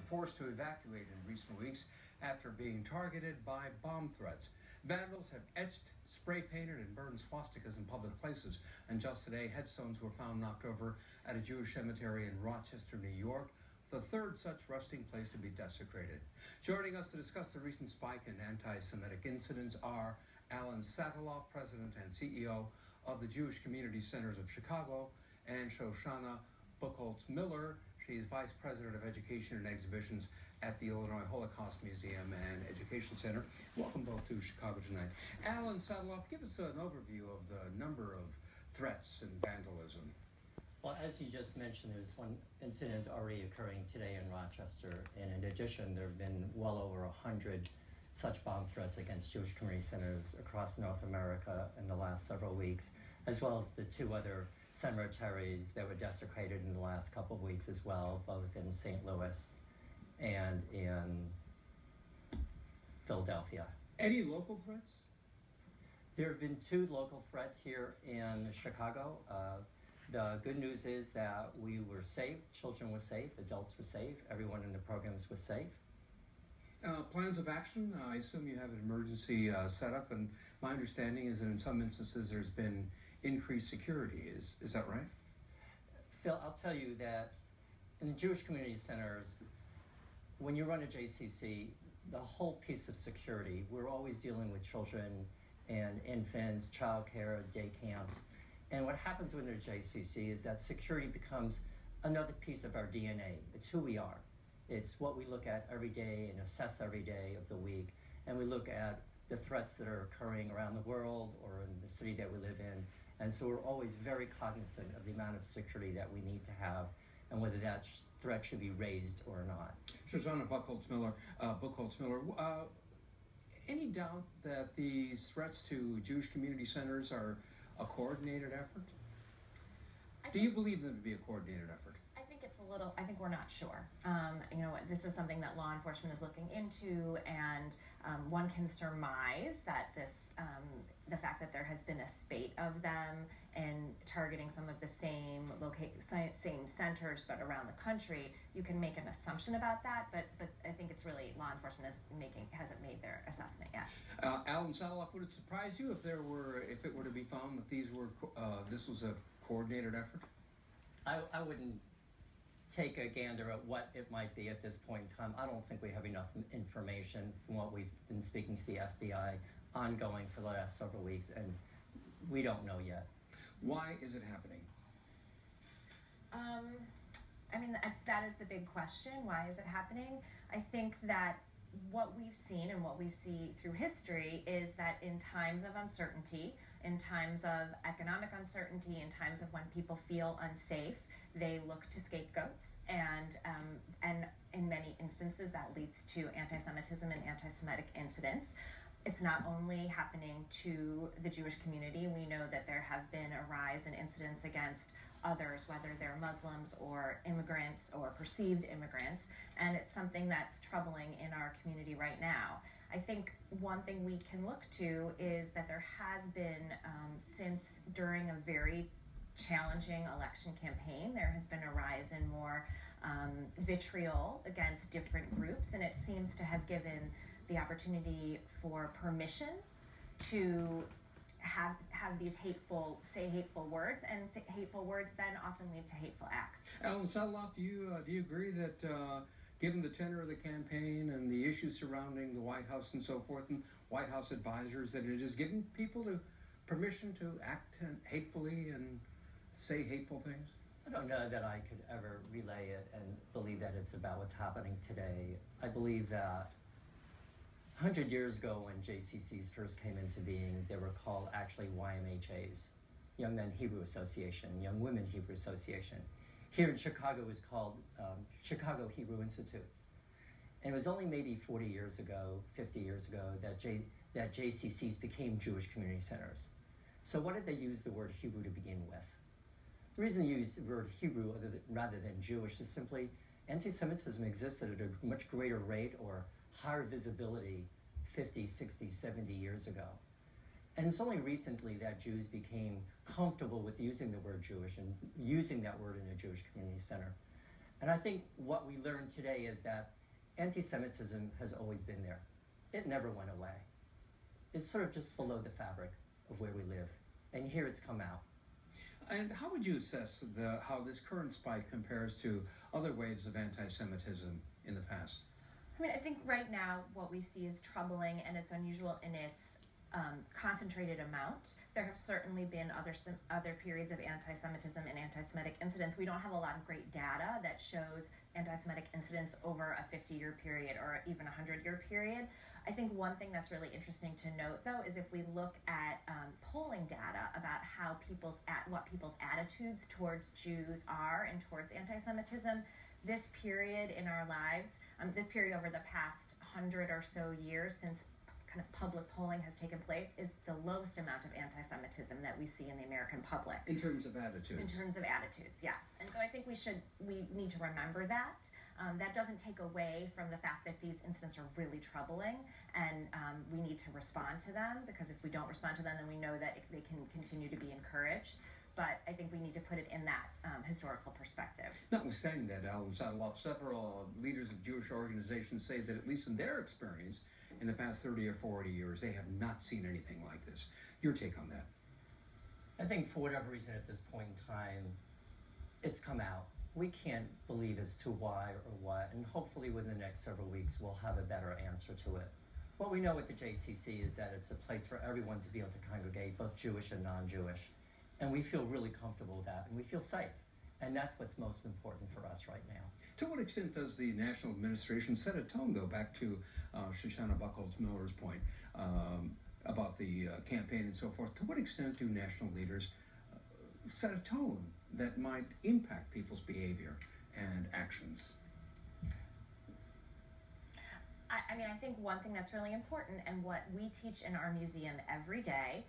forced to evacuate in recent weeks after being targeted by bomb threats. Vandals have etched, spray painted, and burned swastikas in public places. And just today, headstones were found knocked over at a Jewish cemetery in Rochester, New York, the third such resting place to be desecrated. Joining us to discuss the recent spike in anti-Semitic incidents are Alan Sataloff, President and CEO of the Jewish Community Centers of Chicago, and Shoshanna Buchholz-Miller. She's Vice President of Education and Exhibitions at the Illinois Holocaust Museum and Education Center. Welcome both to Chicago tonight. Alan Sataloff, give us an overview of the number of threats and vandalism. Well, as you just mentioned, there's one incident already occurring today in Rochester, and in addition, there have been well over 100 such bomb threats against Jewish community centers across North America in the last several weeks, as well as the two other cemeteries that were desecrated in the last couple of weeks as well, both in St. Louis and in Philadelphia. Any local threats? There have been two local threats here in Chicago. The good news is that we were safe, children were safe, adults were safe, everyone in the programs was safe. Plans of action? I assume you have an emergency set up, and my understanding is that in some instances there's been increased security. Is that right? Phil, I'll tell you that in Jewish community centers, when you run a JCC, the whole piece of security, we're always dealing with children and infants, childcare, day camps. And what happens within a JCC is that security becomes another piece of our DNA. It's who we are. It's what we look at every day and assess every day of the week. And we look at the threats that are occurring around the world or in the city that we live in. And so we're always very cognizant of the amount of security that we need to have and whether that threat should be raised or not. Shoshanna Buchholz-Miller, any doubt that these threats to Jewish community centers are a coordinated effort? Do you believe them to be a coordinated effort? I think we're not sure. You know, this is something that law enforcement is looking into, and one can surmise that the fact that there has been a spate of them and targeting some of the same centers but around the country, you can make an assumption about that, but I think it's really law enforcement hasn't made their assessment yet. Alan Sataloff, would it surprise you if it were to be found that this was a coordinated effort? I wouldn't take a gander at what it might be at this point in time. I don't think we have enough information from what we've been speaking to the FBI ongoing for the last several weeks, and we don't know yet. Why is it happening? I mean, that is the big question. Why is it happening? I think that what we've seen and what we see through history is that in times of uncertainty, in times of economic uncertainty, in times of when people feel unsafe, they look to scapegoats, and in many instances that leads to anti-Semitism and anti-Semitic incidents. It's not only happening to the Jewish community. We know that there have been a rise in incidents against others, whether they're Muslims or immigrants or perceived immigrants, and it's something that's troubling in our community right now. I think one thing we can look to is that there has been, since during a very challenging election campaign, there has been a rise in more vitriol against different groups, and it seems to have given the opportunity for permission to have these hateful words, and hateful words then often lead to hateful acts. Alan Sataloff, do you agree that given the tenor of the campaign and the issues surrounding the White House and so forth, and White House advisors, that it is giving people permission to act hatefully and say hateful things? I don't know that I could ever relay it and believe that it's about what's happening today. I believe that 100 years ago when JCCs first came into being, they were called actually YMHAs, Young Men Hebrew Association, Young Women Hebrew Association. Here in Chicago it was called Chicago Hebrew Institute. And it was only maybe 40 years ago, 50 years ago, that JCCs became Jewish community centers. So what did they use the word Hebrew to begin with? The reason they used the word Hebrew rather than Jewish is simply anti-Semitism existed at a much greater rate or higher visibility 50, 60, 70 years ago. And it's only recently that Jews became comfortable with using the word Jewish and using that word in a Jewish community center. And I think what we learned today is that anti-Semitism has always been there. It never went away. It's sort of just below the fabric of where we live. And here it's come out. And how would you assess how this current spike compares to other waves of anti-Semitism in the past? I mean, I think right now what we see is troubling, and it's unusual in its concentrated amount. There have certainly been other periods of anti-Semitism and anti-Semitic incidents. We don't have a lot of great data that shows anti-Semitic incidents over a 50-year period or even a 100-year period. I think one thing that's really interesting to note, though, is if we look at polling data about how what people's attitudes towards Jews are and towards anti-Semitism, this period in our lives, this period over the past 100 or so years since kind of public polling has taken place, is the lowest amount of anti-Semitism that we see in the American public. In terms of attitudes? In terms of attitudes, yes. And so I think we need to remember that. That doesn't take away from the fact that these incidents are really troubling, and we need to respond to them, because if we don't respond to them, then we know that they can continue to be encouraged. But I think we need to put it in that historical perspective. Notwithstanding that, Alan Sadaloff, several leaders of Jewish organizations say that, at least in their experience, in the past 30 or 40 years, they have not seen anything like this. Your take on that? I think for whatever reason at this point in time, it's come out. We can't believe as to why or what, and hopefully within the next several weeks we'll have a better answer to it. What we know at the JCC is that it's a place for everyone to be able to congregate, both Jewish and non-Jewish. And we feel really comfortable with that, and we feel safe. And that's what's most important for us right now. To what extent does the national administration set a tone, though, back to Shoshanna Buchholz-Miller's point about the campaign and so forth? To what extent do national leaders set a tone that might impact people's behavior and actions? I mean, I think one thing that's really important, and what we teach in our museum every day,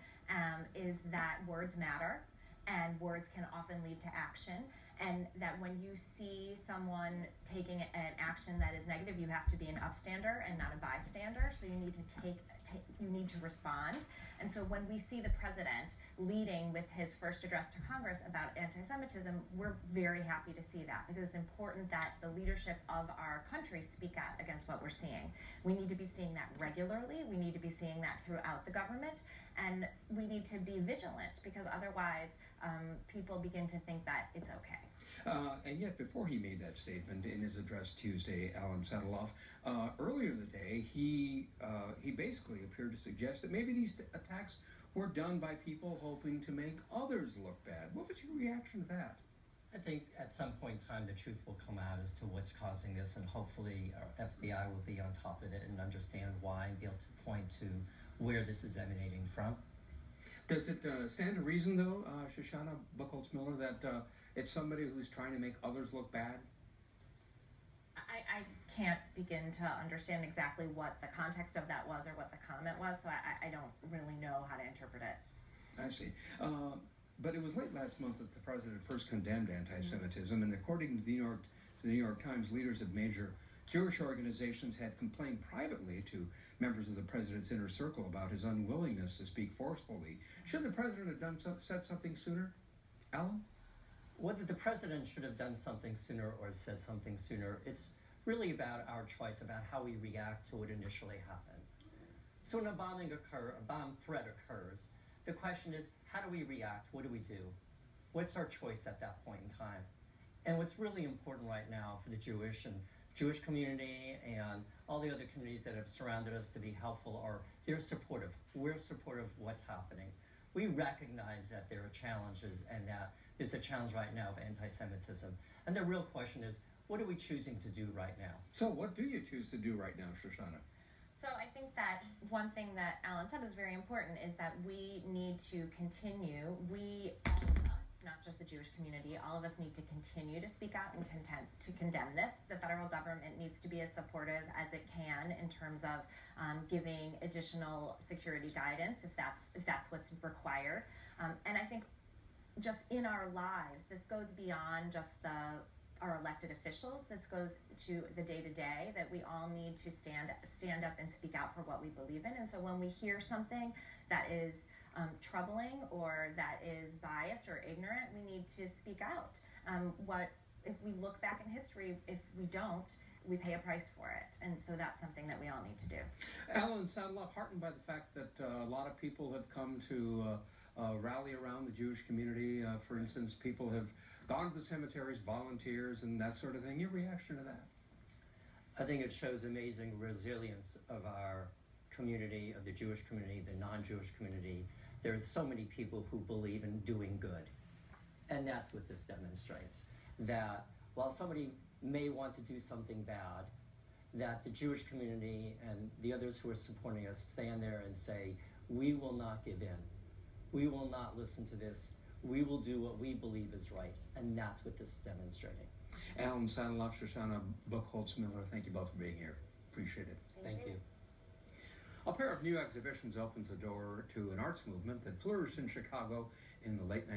is that words matter, and words can often lead to action, and that when you see someone taking an action that is negative, you have to be an upstander and not a bystander. So you need to respond. And so when we see the president leading with his first address to Congress about anti-Semitism, we're very happy to see that, because it's important that the leadership of our country speak out against what we're seeing. We need to be seeing that regularly. We need to be seeing that throughout the government, and we need to be vigilant, because otherwise people begin to think that it's okay. And yet, before he made that statement in his address Tuesday, Alan Sadaloff, earlier in the day, he basically appeared to suggest that maybe these attacks were done by people hoping to make others look bad. What was your reaction to that? I think at some point in time the truth will come out as to what's causing this, and hopefully our FBI will be on top of it and understand why and be able to point to where this is emanating from. Does it stand to reason, though, Shoshanna Buchholz-Miller, that it's somebody who's trying to make others look bad? I can't begin to understand exactly what the context of that was or what the comment was, so I don't really know how to interpret it. I see. But it was late last month that the president first condemned anti-Semitism, and according to the New York Times, leaders of major Jewish organizations had complained privately to members of the president's inner circle about his unwillingness to speak forcefully. Should the president have said something sooner? Alan? Whether the president should have done something sooner or said something sooner, it's really about our choice about how we react to what initially happened. So when a bomb threat occurs, the question is, how do we react? What do we do? What's our choice at that point in time? And what's really important right now for the Jewish community and all the other communities that have surrounded us to be helpful are they're supportive. We're supportive of what's happening. We recognize that there are challenges and that there's a challenge right now of anti-Semitism. And the real question is, what are we choosing to do right now? So what do you choose to do right now, Shoshanna? So I think that one thing that Alan said is very important, is that we need to continue, all of us, not just the Jewish community, all of us need to continue to speak out and to condemn this. The federal government needs to be as supportive as it can in terms of giving additional security guidance if that's what's required. And I think just in our lives, this goes beyond just our elected officials. This goes to the day-to-day, that we all need to stand up and speak out for what we believe in. And so when we hear something that is troubling or that is biased or ignorant, we need to speak out. What if we look back in history, if we don't, we pay a price for it. And so that's something that we all need to do. Alan Sadeloff, heartened by the fact that a lot of people have come to rally around the Jewish community. For instance, people have gone to the cemeteries, volunteers, and that sort of thing. Your reaction to that? I think it shows amazing resilience of our community, of the Jewish community, the non-Jewish community. There's so many people who believe in doing good. And that's what this demonstrates. That while somebody may want to do something bad, that the Jewish community and the others who are supporting us stand there and say, we will not give in. We will not listen to this. We will do what we believe is right. And that's what this is demonstrating. Alan Sadeloff, Shoshanna Buchholz-Miller, thank you both for being here. Appreciate it. Thank you. A pair of new exhibitions opens the door to an arts movement that flourished in Chicago in the late